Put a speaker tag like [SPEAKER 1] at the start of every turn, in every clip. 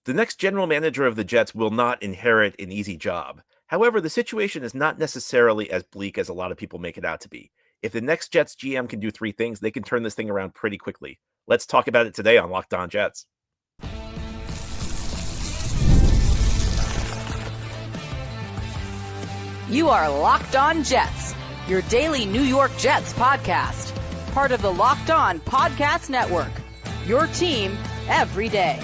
[SPEAKER 1] The next general manager of the Jets will not inherit an easy job. However, the situation is not necessarily as bleak as a lot of people make it out to be. If the next Jets GM can do three things, they can turn this thing around pretty quickly. Let's talk about it today on Locked On Jets.
[SPEAKER 2] You are Locked On Jets, your daily New York Jets podcast. Part of the Locked On Podcast Network, your team every day.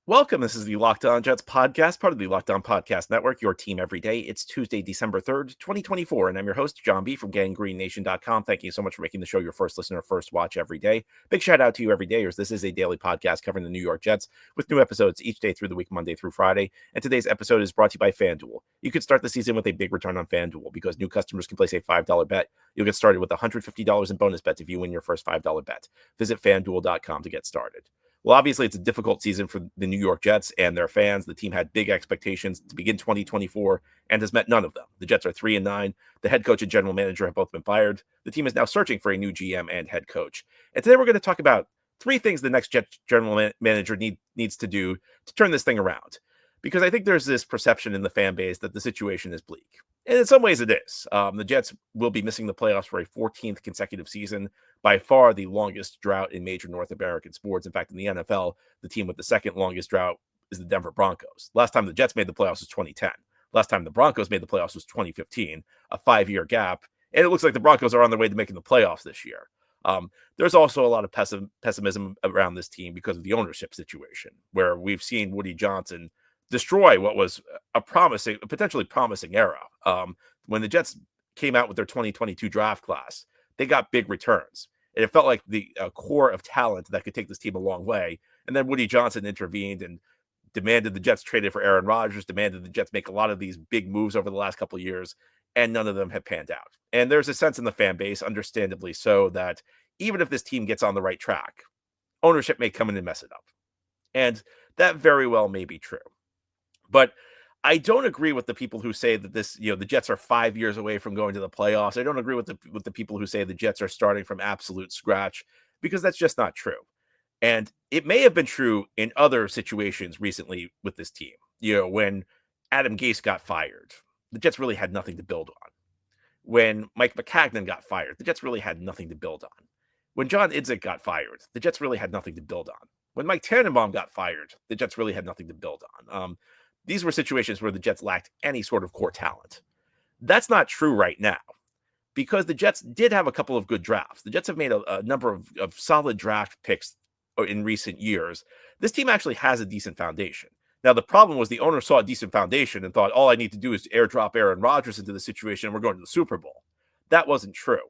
[SPEAKER 1] Welcome. This is the Locked On Jets podcast, part of the Locked On Podcast Network, your team every day. It's Tuesday, December 3rd, 2024, and I'm your host, John B. from GanggreenNation.com. Thank you so much for making the show your first listen or first watch every day. Big shout out to you everydayers. This is a daily podcast covering the New York Jets with new episodes each day through the week, Monday through Friday. And today's episode is brought to you by FanDuel. You could start the season with a big return on FanDuel because new customers can place a $5 bet. You'll get started with $150 in bonus bets if you win your first $5 bet. Visit FanDuel.com to get started. Well, obviously, it's a difficult season for the New York Jets and their fans. The team had big expectations to begin 2024 and has met none of them. The Jets are 3-9. The head coach and general manager have both been fired. The team is now searching for a new GM and head coach. And today we're going to talk about three things the next Jets general manager needs to do to turn this thing around. Because I think there's this perception in the fan base that the situation is bleak. And in some ways it is. The Jets will be missing the playoffs for a 14th consecutive season, by far the longest drought in major North American sports. In fact, in the NFL, the team with the second longest drought is the Denver Broncos. Last time the Jets made the playoffs was 2010. Last time the Broncos made the playoffs was 2015, a 5-year gap. And it looks like the Broncos are on their way to making the playoffs this year. There's also a lot of pessimism around this team because of the ownership situation, where we've seen Woody Johnson destroy what was a potentially promising era. When the Jets came out with their 2022 draft class, they got big returns. And it felt like the core of talent that could take this team a long way. And then Woody Johnson intervened and demanded the Jets traded for Aaron Rodgers, demanded the Jets make a lot of these big moves over the last couple of years, and none of them have panned out. And there's a sense in the fan base, understandably so, that even if this team gets on the right track, ownership may come in and mess it up. And that very well may be true. But I don't agree with the people who say that the Jets are 5 years away from going to the playoffs. I don't agree with the people who say the Jets are starting from absolute scratch, because that's just not true. And it may have been true in other situations recently with this team. When Adam Gase got fired, the Jets really had nothing to build on. When Mike McCagnon got fired, the Jets really had nothing to build on. When John Idzik got fired, the Jets really had nothing to build on. When Mike Tannenbaum got fired, the Jets really had nothing to build on. These were situations where the Jets lacked any sort of core talent. That's not true right now, because the Jets did have a couple of good drafts. The Jets have made a number of solid draft picks in recent years. This team actually has a decent foundation. Now, the problem was the owner saw a decent foundation and thought, all I need to do is airdrop Aaron Rodgers into the situation and we're going to the Super Bowl. That wasn't true.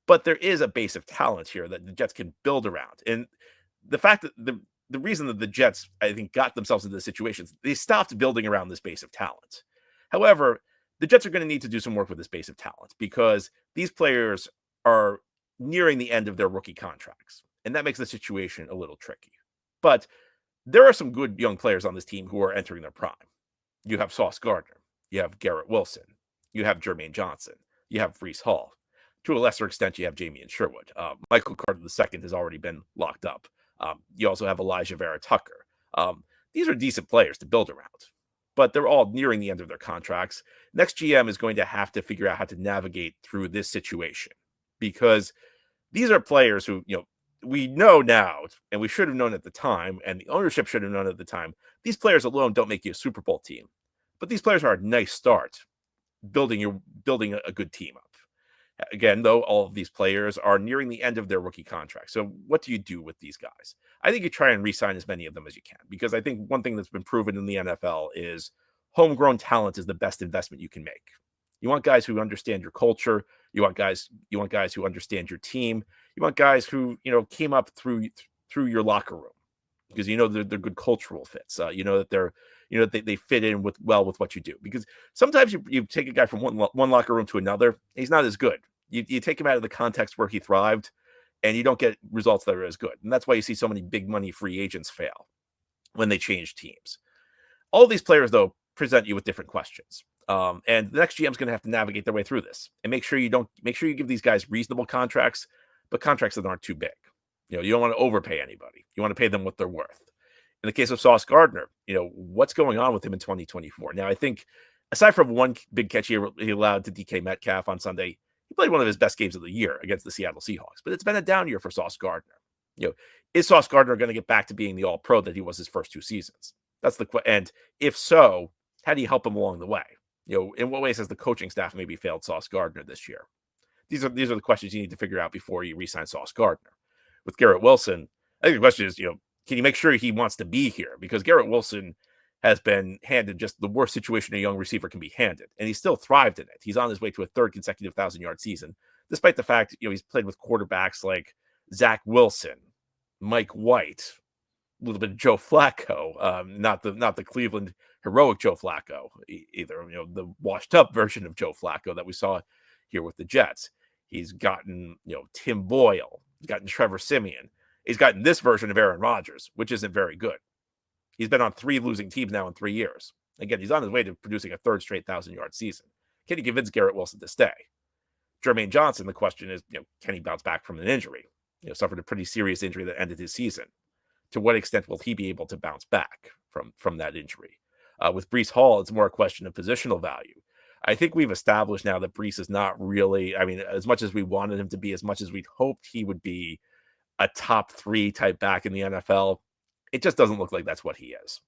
[SPEAKER 1] But there is a base of talent here that the Jets can build around. And the fact that the reason that the Jets, I think, got themselves into this situation, they stopped building around this base of talent. However, the Jets are going to need to do some work with this base of talent, because these players are nearing the end of their rookie contracts, and that makes the situation a little tricky. But there are some good young players on this team who are entering their prime. You have Sauce Gardner. You have Garrett Wilson. You have Jermaine Johnson. You have Breece Hall. To a lesser extent, you have Jamie Sherwood. Michael Carter II has already been locked up. You also have Elijah Vera Tucker. These are decent players to build around, but they're all nearing the end of their contracts. Next GM is going to have to figure out how to navigate through this situation, because these are players who, we know now, and we should have known at the time, and the ownership should have known at the time. These players alone don't make you a Super Bowl team, but these players are a nice start building a good team up. Again, though, all of these players are nearing the end of their rookie contract. So what do you do with these guys? I think you try and re-sign as many of them as you can, because I think one thing that's been proven in the NFL is homegrown talent is the best investment you can make. You want guys who understand your culture. You want guys who understand your team. You want guys who, came up through your locker room, because they're good cultural fits. That they fit in with what you do. Because sometimes you take a guy from one locker room to another, he's not as good. You take him out of the context where he thrived, and you don't get results that are as good. And that's why you see so many big money free agents fail when they change teams. All these players, though, present you with different questions. And the next GM is going to have to navigate their way through this and make sure you give these guys reasonable contracts, but contracts that aren't too big. You don't want to overpay anybody. You want to pay them what they're worth. In the case of Sauce Gardner, what's going on with him in 2024? Now, I think aside from one big catch he allowed to DK Metcalf on Sunday, he played one of his best games of the year against the Seattle Seahawks. But it's been a down year for Sauce Gardner. Is Sauce Gardner going to get back to being the All-Pro that he was his first 2 seasons? That's the and if so, how do you help him along the way? In what ways has the coaching staff maybe failed Sauce Gardner this year? These are the questions you need to figure out before you re-sign Sauce Gardner. With Garrett Wilson, I think the question is, can you make sure he wants to be here? Because Garrett Wilson has been handed just the worst situation a young receiver can be handed, and he still thrived in it. He's on his way to a 3rd consecutive 1,000-yard season, despite the fact he's played with quarterbacks like Zach Wilson, Mike White, a little bit of Joe Flacco, not the Cleveland heroic Joe Flacco either. The washed up version of Joe Flacco that we saw here with the Jets. He's gotten Tim Boyle, he's gotten Trevor Siemian, he's gotten this version of Aaron Rodgers, which isn't very good. He's been on 3 losing teams now in 3 years. Again, he's on his way to producing a 3rd straight 1,000-yard season. Can he convince Garrett Wilson to stay? Jermaine Johnson, the question is, can he bounce back from an injury? Suffered a pretty serious injury that ended his season. To what extent will he be able to bounce back from that injury? With Breece Hall, it's more a question of positional value. I think we've established now that Breece is not really, as much as we wanted him to be, as much as we'd hoped he would be a top 3 type back in the NFL, it just doesn't look like that's what he is.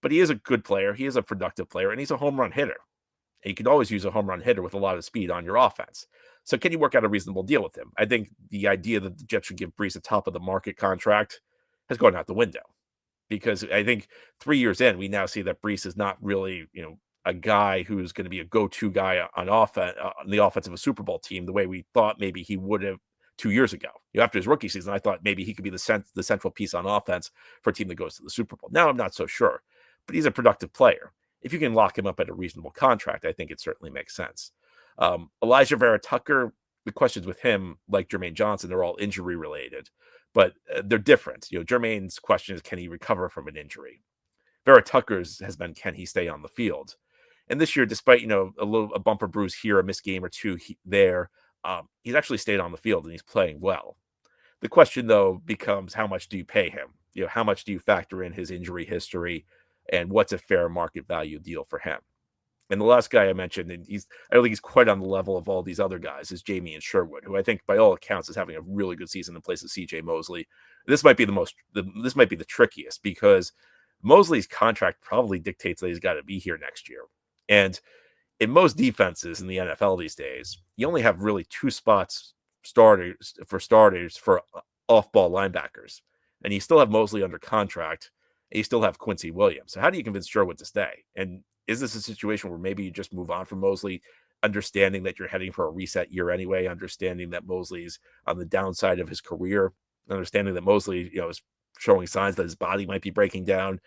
[SPEAKER 1] But he is a good player. He is a productive player, and he's a home run hitter. And you can always use a home run hitter with a lot of speed on your offense. So can you work out a reasonable deal with him? I think the idea that the Jets should give Breece a top of the market contract has gone out the window, because I think 3 years in, we now see that Breece is not really, a guy who's going to be a go-to guy on offense, on the offense of a Super Bowl team, the way we thought maybe he would have 2 years ago. After his rookie season, I thought maybe he could be the central piece on offense for a team that goes to the Super Bowl. Now I'm not so sure, but he's a productive player. If you can lock him up at a reasonable contract, I think it certainly makes sense. Elijah Vera Tucker, the questions with him, like Jermaine Johnson, they're all injury related, but they're different. Jermaine's question is, can he recover from an injury? Vera Tucker's has been, can he stay on the field? And this year, despite a bumper bruise here, a missed game or 2 there, he's actually stayed on the field and he's playing well. The question, though, becomes how much do you pay him? How much do you factor in his injury history, and what's a fair market value deal for him? And the last guy I mentioned, and I don't think he's quite on the level of all these other guys, is Jamie and Sherwood, who I think by all accounts is having a really good season in place of CJ Mosley. This might be the trickiest, because Mosley's contract probably dictates that he's got to be here next year. And in most defenses in the NFL these days, you only have really 2 spots starters for off-ball linebackers. And you still have Mosley under contract, and you still have Quincy Williams. So how do you convince Sherwood to stay? And is this a situation where maybe you just move on from Mosley, understanding that you're heading for a reset year anyway, understanding that Mosley's on the downside of his career, understanding that Mosley, is showing signs that his body might be breaking down?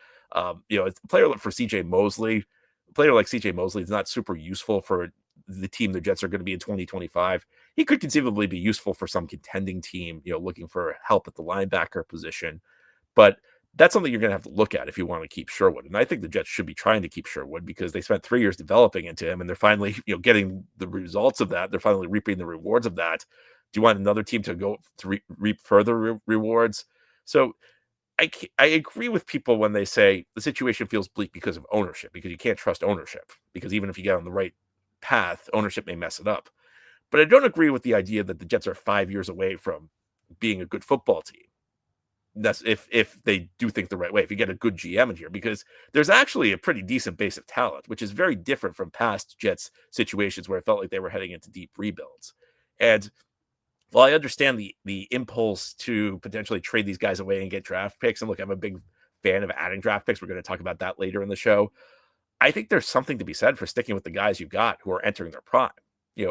[SPEAKER 1] It's a player for CJ Mosley. A player like CJ Mosley is not super useful for the team the Jets are going to be in 2025. He could conceivably be useful for some contending team, looking for help at the linebacker position. But that's something you're going to have to look at if you want to keep Sherwood. And I think the Jets should be trying to keep Sherwood, because they spent 3 years developing into him, and they're finally, getting the results of that. They're finally reaping the rewards of that. Do you want another team to go to reap further rewards? So I agree with people when they say the situation feels bleak because of ownership, because you can't trust ownership, because even if you get on the right path, ownership may mess it up. But I don't agree with the idea that the Jets are 5 years away from being a good football team. That's if they do think the right way, if you get a good GM in here, because there's actually a pretty decent base of talent, which is very different from past Jets situations where it felt like they were heading into deep rebuilds. And while I understand the impulse to potentially trade these guys away and get draft picks, and look, I'm a big fan of adding draft picks. We're going to talk about that later in the show. I think there's something to be said for sticking with the guys you got who are entering their prime.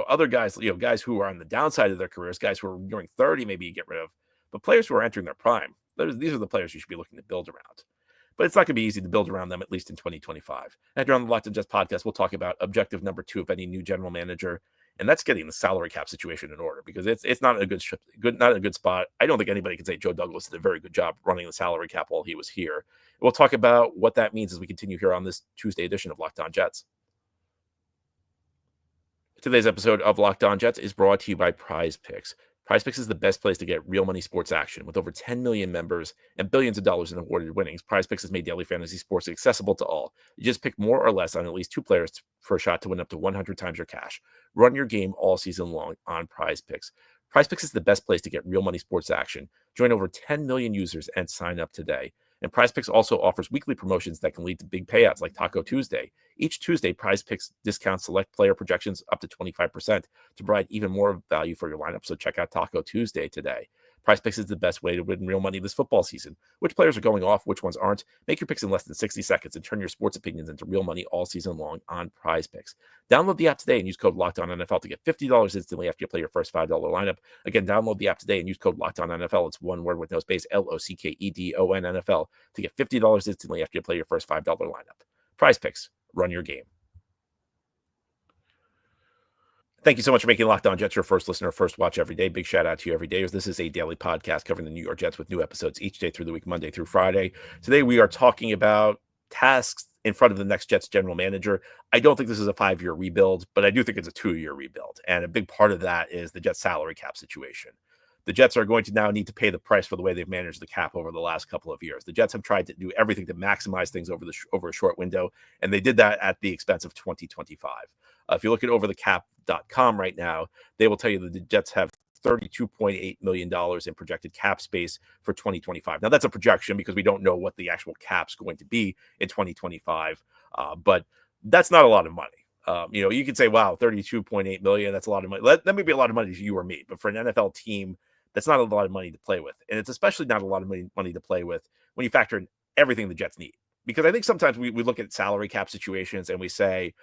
[SPEAKER 1] Other guys, guys who are on the downside of their careers, guys who are nearing 30, maybe you get rid of, but players who are entering their prime, these are the players you should be looking to build around. But it's not going to be easy to build around them, at least in 2025. And here on the Locked On Jets podcast, we'll talk about objective number 2 of any new general manager, and that's getting the salary cap situation in order, because it's not a good spot. I don't think anybody can say Joe Douglas did a very good job running the salary cap while he was here. We'll talk about what that means as we continue here on this Tuesday edition of Locked On Jets. Today's episode of Locked On Jets is brought to you by Prize Picks. PrizePicks is the best place to get real money sports action. With over 10 million members and billions of dollars in awarded winnings, PrizePicks has made daily fantasy sports accessible to all. You just pick more or less on at least two players for a shot to win up to 100 times your cash. Run your game all season long on PrizePicks. PrizePicks is the best place to get real money sports action. Join over 10 million users and sign up today. And PrizePicks also offers weekly promotions that can lead to big payouts like Taco Tuesday. Each Tuesday, PrizePicks discounts select player projections up to 25% to provide even more value for your lineup. So check out Taco Tuesday today. PrizePicks is the best way to win real money this football season. Which players are going off, which ones aren't? Make your picks in less than 60 seconds and turn your sports opinions into real money all season long on PrizePicks. Download the app today and use code LOCKEDONNFL to get $50 instantly after you play your first $5 lineup. Again, download the app today and use code LOCKEDONNFL. It's one word with no space, LOCKEDONNFL, to get $50 instantly after you play your first $5 lineup. PrizePicks, run your game. Thank you so much for making Locked On Jets your first listener, first watch every day. Big shout out to you every day. This is a daily podcast covering the New York Jets with new episodes each day through the week, Monday through Friday. Today, we are talking about tasks in front of the next Jets general manager. I don't think this is a 5-year rebuild, but I do think it's a 2-year rebuild. And a big part of that is the Jets salary cap situation. The Jets are going to now need to pay the price for the way they've managed the cap over the last couple of years. The Jets have tried to do everything to maximize things over a short window, and they did that at the expense of 2025. If you look at overthecap.com right now, they will tell you that the Jets have $32.8 million in projected cap space for 2025. Now, that's a projection because we don't know what the actual cap's going to be in 2025, but that's not a lot of money. You can say, wow, $32.8 million, that's a lot of money. That may be a lot of money to you or me, but for an NFL team, that's not a lot of money to play with. And it's especially not a lot of money to play with when you factor in everything the Jets need. Because I think sometimes we look at salary cap situations and we say,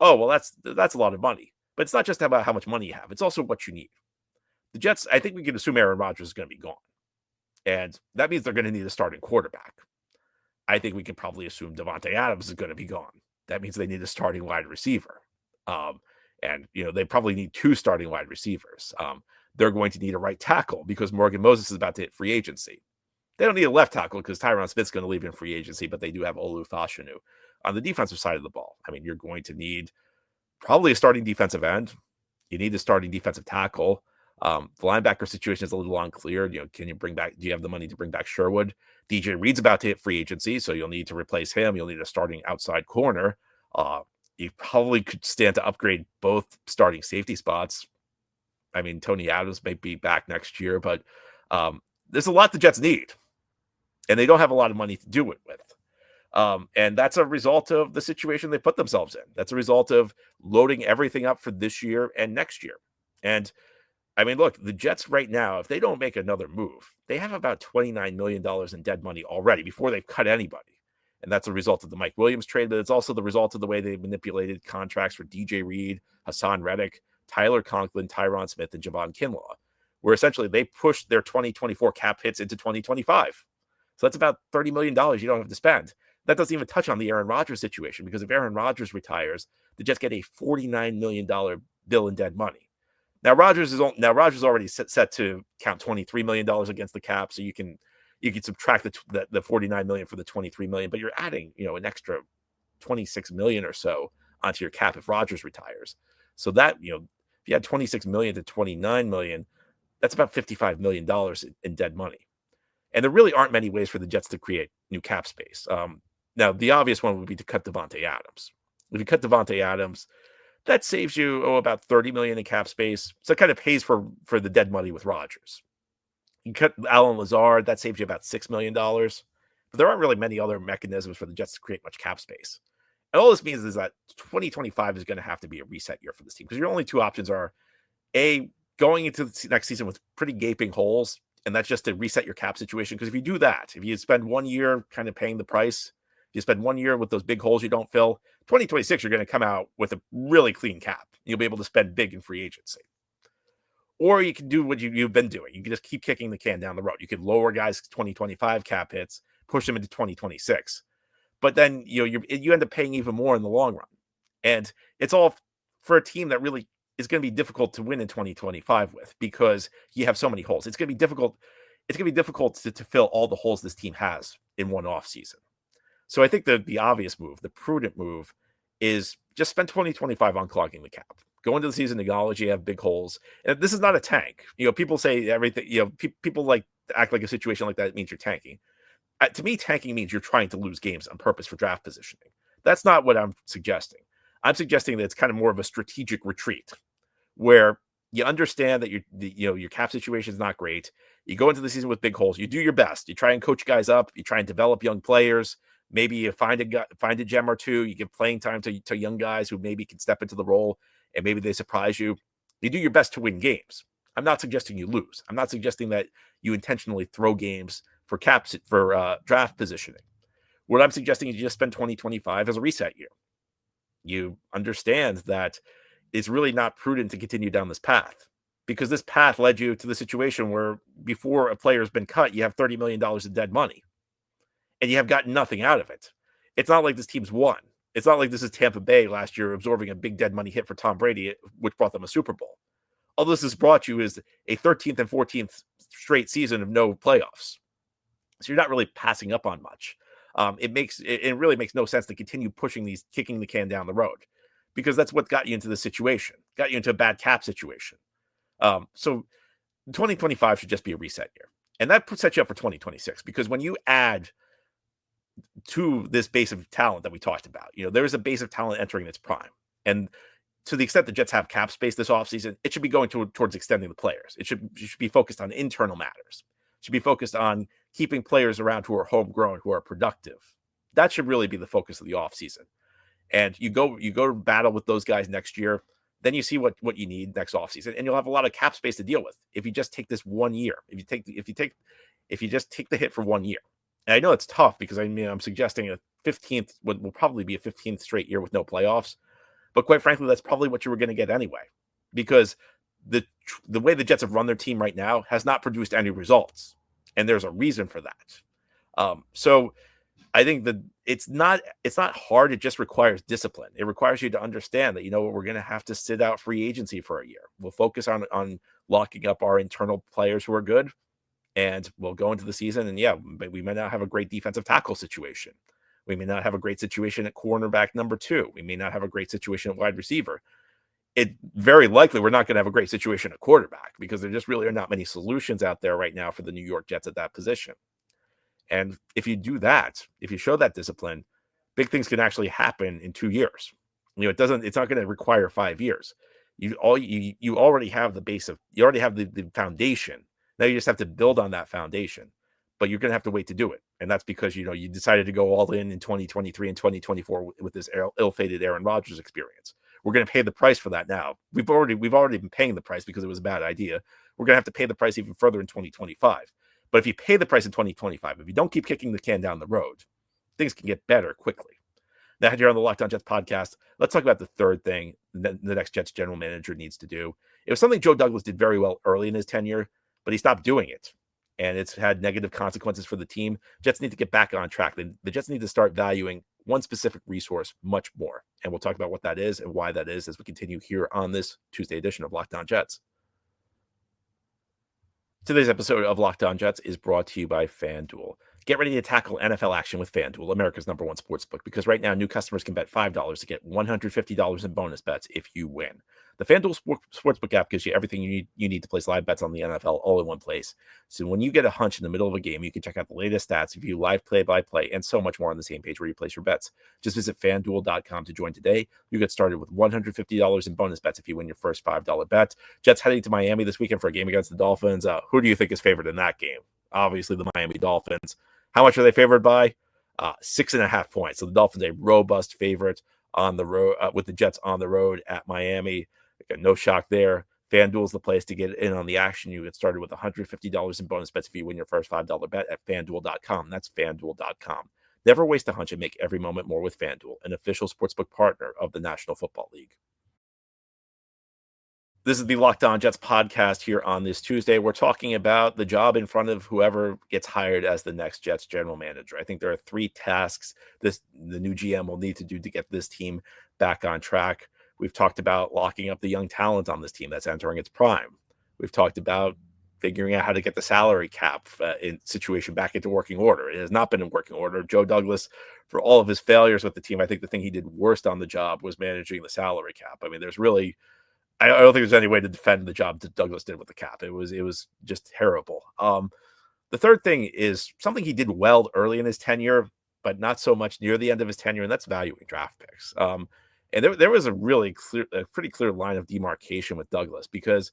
[SPEAKER 1] oh, well, that's a lot of money. But it's not just about how much money you have. It's also what you need. The Jets, I think we can assume Aaron Rodgers is going to be gone. And that means they're going to need a starting quarterback. I think we can probably assume Davante Adams is going to be gone. That means they need a starting wide receiver. They probably need 2 starting wide receivers. They're going to need a right tackle because Morgan Moses is about to hit free agency. They don't need a left tackle because Tyron Smith's going to leave in free agency, but they do have Olu Fashanu. On the defensive side of the ball, I mean, you're going to need probably a starting defensive end. You need a starting defensive tackle. The linebacker situation is a little unclear. Do you have the money to bring back Sherwood? DJ Reed's about to hit free agency, so you'll need to replace him. You'll need a starting outside corner. You probably could stand to upgrade both starting safety spots. I mean, Tony Adams may be back next year, but there's a lot the Jets need, and they don't have a lot of money to do it with. And that's a result of the situation they put themselves in. That's a result of loading everything up for this year and next year. And I mean, look, the Jets right now, if they don't make another move, they have about $29 million in dead money already before they've cut anybody. And that's a result of the Mike Williams trade, but it's also the result of the way they manipulated contracts for DJ Reed, Hassan Reddick, Tyler Conklin, Tyron Smith, and Javon Kinlaw, where essentially they pushed their 2024 cap hits into 2025. So that's about $30 million you don't have to spend. That doesn't even touch on the Aaron Rodgers situation, because if Aaron Rodgers retires, the Jets get a $49 million bill in dead money. Now, Rodgers is already set to count $23 million against the cap, so you can subtract the $49 million for the $23 million, but you're adding an extra $26 million or so onto your cap if Rodgers retires. So that if you had $26 million to $29 million, that's about $55 million in dead money. And there really aren't many ways for the Jets to create new cap space. Now, the obvious one would be to cut Davante Adams. If you cut Davante Adams, that saves you about $30 million in cap space. So it kind of pays for the dead money with Rodgers. You cut Allen Lazard, that saves you about $6 million. But there aren't really many other mechanisms for the Jets to create much cap space. And all this means is that 2025 is going to have to be a reset year for this team, because your only 2 options are, A, going into the next season with pretty gaping holes, and that's just to reset your cap situation. Because if you do that, if you spend 1 year kind of paying the price, you spend 1 year with those big holes you don't fill, 2026, you're going to come out with a really clean cap. You'll be able to spend big in free agency. Or you can do what you've been doing. You can just keep kicking the can down the road. You could lower guys' 2025 cap hits, push them into 2026. But then you end up paying even more in the long run. And it's all for a team that really is going to be difficult to win in 2025 with, because you have so many holes. It's going to be difficult. It's going to be difficult to fill all the holes this team has in one off season. So I think the obvious move, the prudent move, is just spend 2025 unclogging the cap. Go into the season acknowledge you have big holes. And this is not a tank. People say everything, people like to act like a situation like that means you're tanking. To me, tanking means you're trying to lose games on purpose for draft positioning. That's not what I'm suggesting. I'm suggesting that it's kind of more of a strategic retreat where you understand that your cap situation is not great. You go into the season with big holes. You do your best. You try and coach guys up. You try and develop young players. Maybe you find a gem or two. You give playing time to young guys who maybe can step into the role, and maybe they surprise you. You do your best to win games. I'm not suggesting you lose. I'm not suggesting that you intentionally throw games for draft positioning. What I'm suggesting is you just spend 2025 as a reset year. You understand that it's really not prudent to continue down this path because this path led you to the situation where before a player has been cut, you have $30 million of dead money and you have gotten nothing out of it. It's not like this team's won. It's not like this is Tampa Bay last year absorbing a big dead money hit for Tom Brady, which brought them a Super Bowl. All this has brought you is a 13th and 14th straight season of no playoffs. So you're not really passing up on much. It really makes no sense to continue kicking the can down the road, because that's what got you into this situation, got you into a bad cap situation. So 2025 should just be a reset year. And that sets you up for 2026, because when you add to this base of talent that we talked about, there is a base of talent entering its prime. And to the extent the Jets have cap space this offseason, it should be going towards extending the players. It should be focused on internal matters. It should be focused on keeping players around who are homegrown, who are productive. That should really be the focus of the offseason. And you go to battle with those guys next year, then you see what you need next offseason, and you'll have a lot of cap space to deal with if you just take this 1 year. If you just take the hit for 1 year. And I know it's tough because I'm suggesting a 15th will probably be a 15th straight year with no playoffs. But quite frankly, that's probably what you were going to get anyway, because the way the Jets have run their team right now has not produced any results, and there's a reason for that. So I think that it's not hard. It just requires discipline. It requires you to understand that, we're going to have to sit out free agency for a year. We'll focus on locking up our internal players who are good, and we'll go into the season. And we may not have a great defensive tackle situation. We may not have a great situation at cornerback number 2. We may not have a great situation at wide receiver. It very likely we're not going to have a great situation at quarterback, because there just really are not many solutions out there right now for the New York Jets at that position. And if you do that, if you show that discipline, big things can actually happen in 2 years. It's not going to require 5 years. You already have the foundation. Now you just have to build on that foundation, but you're going to have to wait to do it. And that's because, you decided to go all in 2023 and 2024 with this ill-fated Aaron Rodgers experience. We're going to pay the price for that now. We've already been paying the price because it was a bad idea. We're going to have to pay the price even further in 2025. But if you pay the price in 2025, if you don't keep kicking the can down the road, things can get better quickly. Now, here on the Locked On Jets podcast, let's talk about the third thing that the next Jets general manager needs to do. It was something Joe Douglas did very well early in his tenure, but he stopped doing it, and it's had negative consequences for the team. Jets need to get back on track. The Jets need to start valuing one specific resource much more, and we'll talk about what that is and why that is as we continue here on this Tuesday edition of Locked On Jets. Today's episode of Locked On Jets is brought to you by FanDuel. Get ready to tackle NFL action with FanDuel, America's #1 sportsbook, because right now new customers can bet $5 to get $150 in bonus bets if you win. The FanDuel Sportsbook app gives you everything you need to place live bets on the NFL all in one place. So when you get a hunch in the middle of a game, you can check out the latest stats, view live play-by-play, and so much more on the same page where you place your bets. Just visit FanDuel.com to join today. You get started with $150 in bonus bets if you win your first $5 bet. Jets heading to Miami this weekend for a game against the Dolphins. Who do you think is favored in that game? Obviously, the Miami Dolphins. How much are they favored by? 6.5 points. So the Dolphins a robust favorite on the road with the Jets on the road at Miami. Again, no shock there. FanDuel's the place to get in on the action. You get started with $150 in bonus bets if you win your first $5 bet at FanDuel.com. That's FanDuel.com. Never waste a hunch and make every moment more with FanDuel, an official sportsbook partner of the National Football League. This is the Locked On Jets podcast here on this Tuesday. We're talking about the job in front of whoever gets hired as the next Jets general manager. I think there are 3 tasks the new GM will need to do to get this team back on track. We've talked about locking up the young talent on this team that's entering its prime. We've talked about figuring out how to get the salary cap situation back into working order. It has not been in working order. Joe Douglas, for all of his failures with the team, I think the thing he did worst on the job was managing the salary cap. I mean, there's really I don't think there's any way to defend the job that Douglas did with the cap. It was just terrible. The third thing is something he did well early in his tenure, but not so much near the end of his tenure, and that's valuing draft picks. And there was a pretty clear line of demarcation with Douglas, because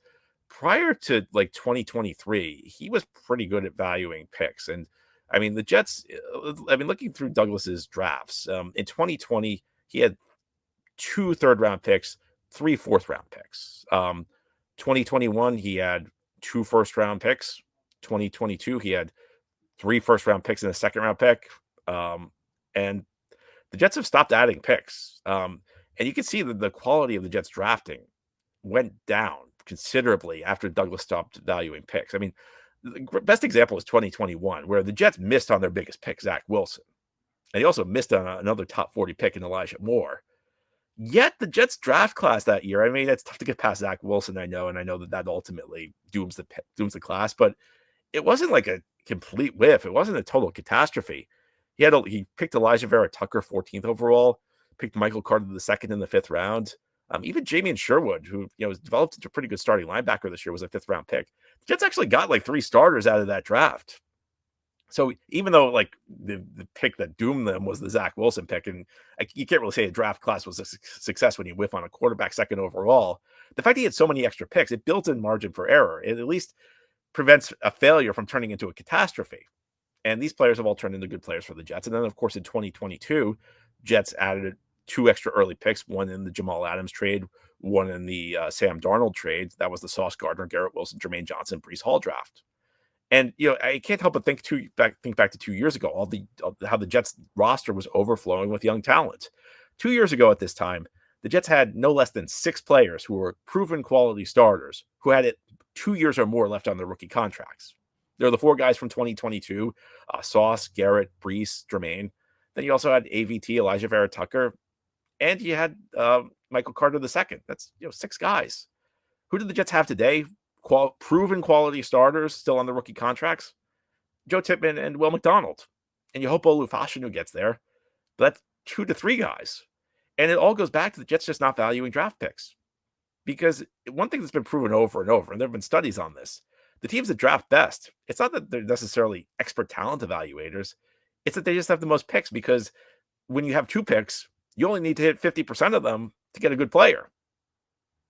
[SPEAKER 1] prior to like 2023, he was pretty good at valuing picks. And I mean, the Jets, looking through Douglas's drafts, in 2020, he had 2 third-round picks, 3 fourth-round picks. 2021, he had 2 first-round picks. 2022, he had 3 first-round picks and a second-round pick. And the Jets have stopped adding picks. And you can see that the quality of the Jets drafting went down considerably after Douglas stopped valuing picks. I mean, the best example is 2021, where the Jets missed on their biggest pick, Zach Wilson. And he also missed on another top 40 pick in Elijah Moore. Yet the Jets draft class that year, I mean, it's tough to get past Zach Wilson, I know, and I know that ultimately dooms the class, but it wasn't like a complete whiff. It wasn't a total catastrophe. He picked Elijah Vera Tucker 14th overall, picked Michael Carter the second in the 5th round. Even Jamian Sherwood, who was developed into a pretty good starting linebacker this year, was a 5th round pick. The Jets actually got like 3 starters out of that draft. So even though like the pick that doomed them was the Zach Wilson pick, and you can't really say a draft class was a success when you whiff on a quarterback 2nd overall, the fact he had so many extra picks, it built in margin for error. It at least prevents a failure from turning into a catastrophe. And these players have all turned into good players for the Jets. And then, of course, in 2022, Jets added 2 extra early picks, one in the Jamal Adams trade, one in the Sam Darnold trade. That was the Sauce Gardner, Garrett Wilson, Jermaine Johnson, Breece Hall draft. And I can't help but think back to 2 years ago, how the Jets roster was overflowing with young talent. 2 years ago at this time, the Jets had no less than 6 players who were proven quality starters who had 2 years or more left on their rookie contracts. There are the 4 guys from 2022, Sauce, Garrett, Breece, Jermaine. Then you also had AVT, Elijah Vera Tucker, and you had Michael Carter II. That's 6 guys. Who do the Jets have today? Proven quality starters still on the rookie contracts? Joe Tippmann and Will McDonald. And you hope Olu Fashanu gets there. But that's 2 to 3 guys. And it all goes back to the Jets just not valuing draft picks. Because one thing that's been proven over and over, and there have been studies on this, the teams that draft best, it's not that they're necessarily expert talent evaluators. It's that they just have the most picks, because when you have 2 picks, you only need to hit 50% of them to get a good player.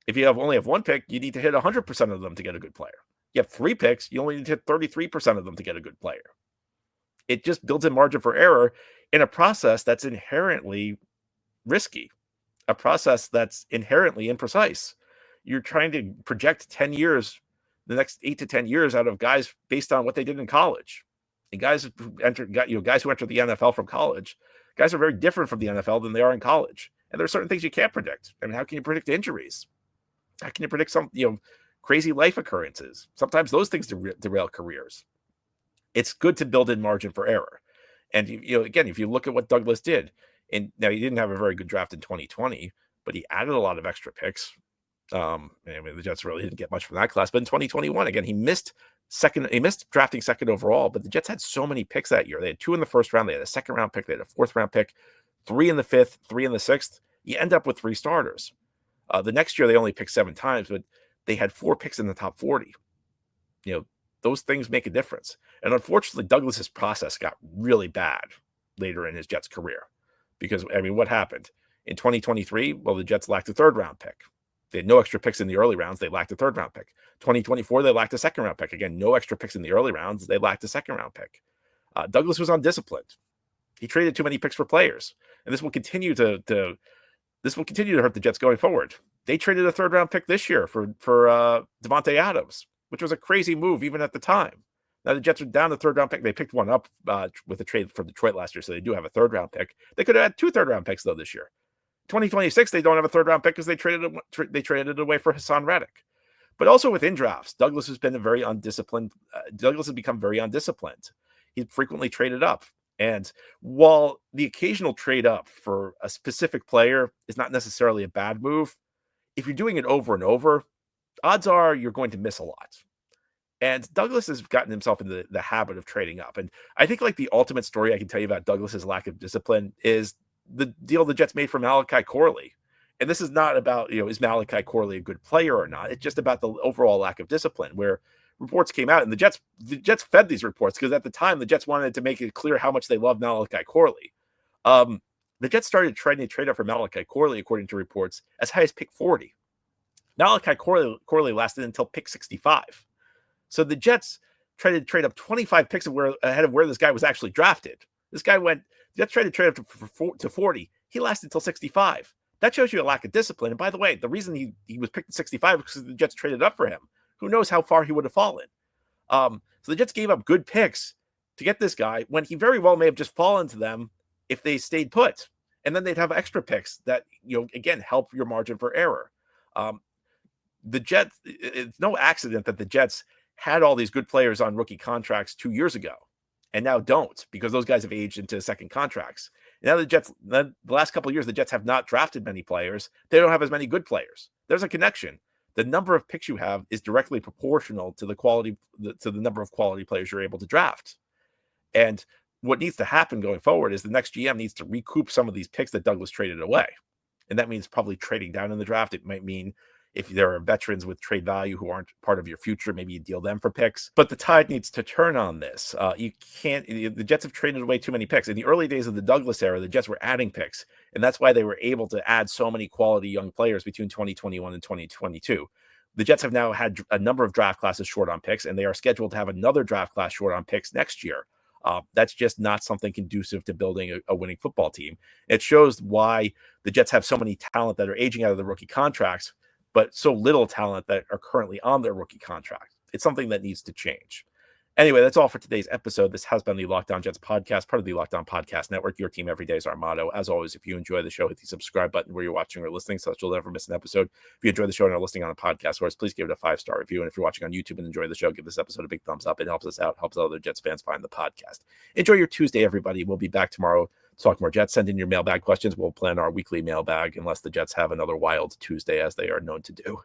[SPEAKER 1] If you only have 1 pick, you need to hit 100% of them to get a good player. You have 3 picks, you only need to hit 33% of them to get a good player. It just builds in margin for error in a process that's inherently risky, a process that's inherently imprecise. You're trying to project 10 years, the next 8 to 10 years out of guys based on what they did in college. And guys who enter the NFL from college, guys are very different from the NFL than they are in college. And there are certain things you can't predict. I mean, how can you predict injuries? How can you predict some, crazy life occurrences? Sometimes those things derail careers. It's good to build in margin for error. And, again, if you look at what Douglas did, and now he didn't have a very good draft in 2020, but he added a lot of extra picks. The Jets really didn't get much from that class. But in 2021, again, he missed drafting 2nd overall, but the Jets had so many picks that year. They had 2 in the 1st round, they had a 2nd round pick, they had a 4th round pick, 3 in the 5th, 3 in the 6th. You end up with 3 starters. The next year, they only picked 7 times, but they had 4 picks in the top 40. Those things make a difference. And unfortunately, Douglas's process got really bad later in his Jets career. Because, what happened? In 2023, the Jets lacked a 3rd round pick. They had no extra picks in the early rounds. They lacked a 3rd round pick. 2024, they lacked a 2nd round pick. Again, no extra picks in the early rounds. They lacked a 2nd round pick. Douglas was undisciplined. He traded too many picks for players. And this will continue to hurt the Jets going forward. They traded a 3rd round pick this year for Devontae Adams, which was a crazy move even at the time. Now the Jets are down the 3rd round pick. They picked one up with a trade from Detroit last year, so they do have a 3rd round pick. They could have had 2 3rd round picks though this year. 2026, they don't have a 3rd round pick because they traded it away for Hassan Reddick. But also within drafts, Douglas has been very undisciplined. Douglas has become very undisciplined. He's frequently traded up. And while the occasional trade up for a specific player is not necessarily a bad move, if you're doing it over and over, odds are you're going to miss a lot. And Douglas has gotten himself into the habit of trading up. And I think like the ultimate story I can tell you about Douglas's lack of discipline is the deal the Jets made for Malachi Corley. And this is not about, is Malachi Corley a good player or not? It's just about the overall lack of discipline, where reports came out and the Jets fed these reports because at the time the Jets wanted to make it clear how much they love Malachi Corley. The Jets started trying to trade up for Malachi Corley, according to reports, as high as pick 40. Malachi Corley lasted until pick 65. So the Jets tried to trade up 25 picks ahead of where this guy was actually drafted. The Jets tried to trade up to 40. He lasted until 65. That shows you a lack of discipline. And by the way, the reason he was picked at 65 was because the Jets traded up for him. Who knows how far he would have fallen? So the Jets gave up good picks to get this guy when he very well may have just fallen to them if they stayed put. And then they'd have extra picks that, again, help your margin for error. The Jets, it's no accident that the Jets had all these good players on rookie contracts 2 years ago and now don't, because those guys have aged into second contracts. Now the last couple of years, the Jets have not drafted many players. They don't have as many good players. There's a connection. The number of picks you have is directly proportional to the number of quality players you're able to draft. And what needs to happen going forward is the next GM needs to recoup some of these picks that Douglas traded away. And that means probably trading down in the draft. It might mean if there are veterans with trade value who aren't part of your future, maybe you deal them for picks. But the tide needs to turn on this. The Jets have traded away too many picks. In the early days of the Douglas era, the Jets were adding picks. And that's why they were able to add so many quality young players between 2021 and 2022. The Jets have now had a number of draft classes short on picks, and they are scheduled to have another draft class short on picks next year. That's just not something conducive to building a winning football team. It shows why the Jets have so many talent that are aging out of the rookie contracts, but so little talent that are currently on their rookie contract. It's something that needs to change. Anyway, that's all for today's episode. This has been the Locked On Jets podcast, part of the Locked On Podcast Network. Your team every day is our motto. As always, if you enjoy the show, hit the subscribe button where you're watching or listening so that you'll never miss an episode. If you enjoy the show and are listening on a podcast source, please give it a 5-star review. And if you're watching on YouTube and enjoy the show, give this episode a big thumbs up. It helps us out, helps other Jets fans find the podcast. Enjoy your Tuesday, everybody. We'll be back tomorrow to talk more Jets. Send in your mailbag questions. We'll plan our weekly mailbag unless the Jets have another wild Tuesday, as they are known to do.